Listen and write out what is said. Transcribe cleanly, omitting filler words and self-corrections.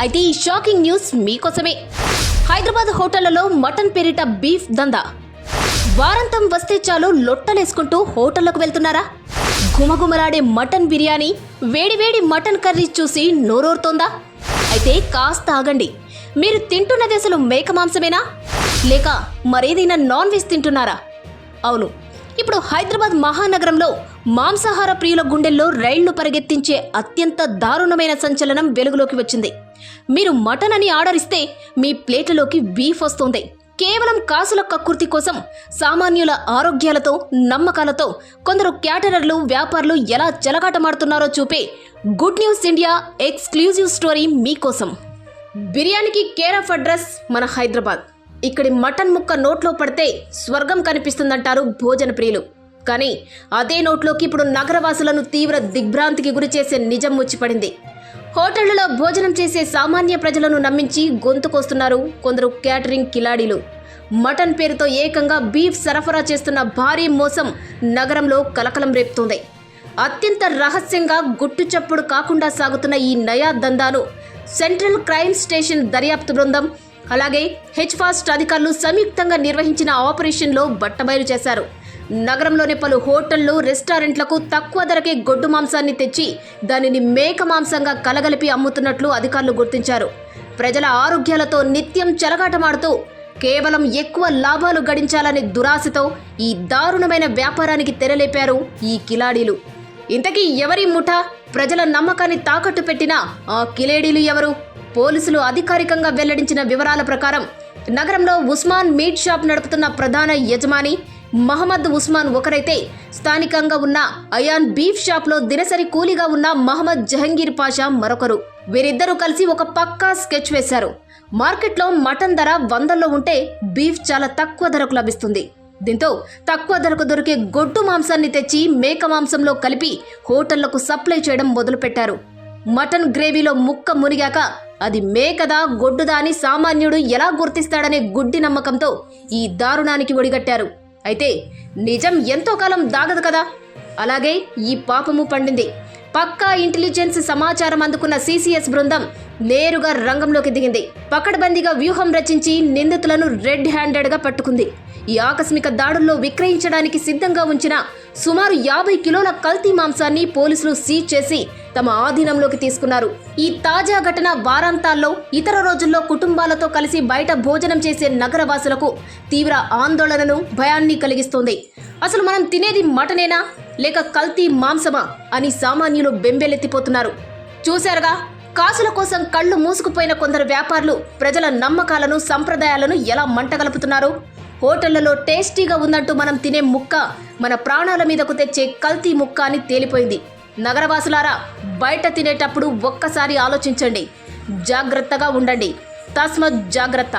అయితే ఈ shocking news మీకోసమే. హైదరాబాద్ హోటళ్లలో మటన్ పేరిట బీఫ్ దందా. వారాంతం వస్తే చాలు లొట్టలేసుకుంటూ హోటళ్లకు వెళ్తున్నారా? గుమగుమలాడే మటన్ బిర్యానీ, వేడివేడి మటన్ కర్రీ చూసి నోరూరుతోందా? అయితే కాస్త ఆగండి. మీరు తింటున్నది అసలు మేక మాంసమేనా, లేక మరేదైనా నాన్ వెజ్ తింటున్నారా? అవును, ఇప్పుడు హైదరాబాద్ మహానగరంలో మాంసాహార ప్రియుల గుండెల్లో రైళ్లు పరిగెత్తించే అత్యంత దారుణమైన సంచలనం వెలుగులోకి వచ్చింది. మీరు మటన్ అని ఆర్డర్ ఇస్తే మీ ప్లేట్లలోకి బీఫ్ వస్తోంది. కేవలం కాసుల కక్కుర్తి కోసం సామాన్యుల ఆరోగ్యాలతో, నమ్మకాలతో కొందరు క్యాటరర్లు, వ్యాపారులు ఎలా చెలగాటమాడుతున్నారో చూపే good news India exclusive story మీకోసం. బిర్యానీకి కేర్ ఆఫ్ అడ్రస్ మన హైదరాబాద్. ఇక్కడి మటన్ ముక్క నోట్లో పడితే స్వర్గం కనిపిస్తుందంటారు భోజన ప్రియులు. కానీ అదే నోట్లోకి ఇప్పుడు నగరవాసులను తీవ్ర దిగ్భ్రాంతికి గురి చేసే నిజం ముచ్చిపడింది. హోటళ్లలో భోజనం చేసే సామాన్య ప్రజలను నమ్మించి గొంతుకొస్తున్నారు కొందరు క్యాటరింగ్ కిలాడీలు. మటన్ పేరుతో ఏకంగా బీఫ్ సరఫరా చేస్తున్న భారీ మోసం నగరంలో కలకలం రేపుతోంది. అత్యంత రహస్యంగా గుట్టు చప్పుడు కాకుండా సాగుతున్న ఈ నయా దందాను సెంట్రల్ క్రైమ్ స్టేషన్ దర్యాప్తు బృందం, అలాగే హెచ్ఫాస్ట్ అధికారులు సంయుక్తంగా నిర్వహించిన ఆపరేషన్లో బట్టబయలు చేశారు. నగరంలోని పలు హోటళ్లు, రెస్టారెంట్లకు తక్కువ ధరకే గొడ్డు మాంసాన్ని తెచ్చి దానిని మేక మాంసంగా కలగలిపి అమ్ముతున్నట్లు అధికారులు గుర్తించారు. ప్రజల ఆరోగ్యాలతో నిత్యం చెలగాటమాడుతూ కేవలం ఎక్కువ లాభాలు గడించాలనే దురాశతో ఈ దారుణమైన వ్యాపారానికి తెరలేపారు ఈ కిలాడీలు. ఇంతకీ ఎవరి ముఠా? ప్రజల నమ్మకాన్ని తాకట్టు పెట్టిన ఆ కిలాడీలు ఎవరు? పోలీసులు అధికారికంగా వెల్లడించిన వివరాల ప్రకారం నగరంలో ఉస్మాన్ మీట్ షాప్ నడుపుతున్న ప్రధాన యజమాని మహమ్మద్ ఉస్మాన్ ఒకరైతే, స్థానికంగా ఉన్న అయాన్ బీఫ్ షాప్లో దినసరి కూలీగా ఉన్న మహమ్మద్ జహంగీర్ పాషా మరొకరు. వీరిద్దరూ కలిసి ఒక పక్కా స్కెచ్ వేశారు. మార్కెట్లో మటన్ ధర 100లో ఉంటే బీఫ్ చాలా తక్కువ ధరకు లభిస్తుంది. దీంతో తక్కువ ధరకు దొరికే గొడ్డు మాంసాన్ని తెచ్చి మేక మాంసంలో కలిపి హోటళ్లకు సప్లై చేయడం మొదలుపెట్టారు. మటన్ గ్రేవీలో ముక్క మునిగాక అది మేకదా, గొడ్డుదా అని సామాన్యుడు ఎలా గుర్తిస్తాడనే గుడ్డి నమ్మకంతో ఈ దారుణానికి ఒడిగట్టారు. అయితే నిజం ఎంతో కాలం దాగదు కదా, అలాగే ఈ పాపము పండింది. పక్కా ఇంటెలిజెన్స్ సమాచారం అందుకున్న సిసిఎస్ బృందం నేరుగా రంగంలోకి దిగింది. పకడ్బందీగా వ్యూహం రచించి నిందితులను రెడ్ హ్యాండెడ్గా పట్టుకుంది. ఈ ఆకస్మిక దాడుల్లో విక్రయించడానికి సిద్ధంగా ఉంచిన సుమారు 50 కిలోల కల్తీ మాంసాన్ని పోలీసులు సీజ్ చేసి తమ ఆధీనంలోకి తీసుకున్నారు. ఈ తాజా ఘటన వారాంతాల్లో, ఇతర రోజుల్లో కుటుంబాలతో కలిసి బయట భోజనం చేసే నగరవాసులకు తీవ్ర ఆందోళనను, భయాన్ని కలిగిస్తోంది. అసలు మనం తినేది మటనేనా, లేక కల్తీ మాంసమా అని సామాన్యులు బెంబేలెత్తిపోతున్నారు. చూశారుగా, కాసుల కోసం కళ్ళు మూసుకుపోయిన కొందరు వ్యాపారులు ప్రజల నమ్మకాలను, సంప్రదాయాలను ఎలా మంటగలుపుతున్నారు. హోటళ్లలో టేస్టీగా ఉందంటూ మనం తినే ముక్క మన ప్రాణాల మీదకు తెచ్చే కల్తీ ముక్క అని తేలిపోయింది. నగరవాసులారా, బయట తినేటప్పుడు ఒక్కసారి ఆలోచించండి. జాగ్రత్తగా ఉండండి. తస్మత్ జాగ్రత్త.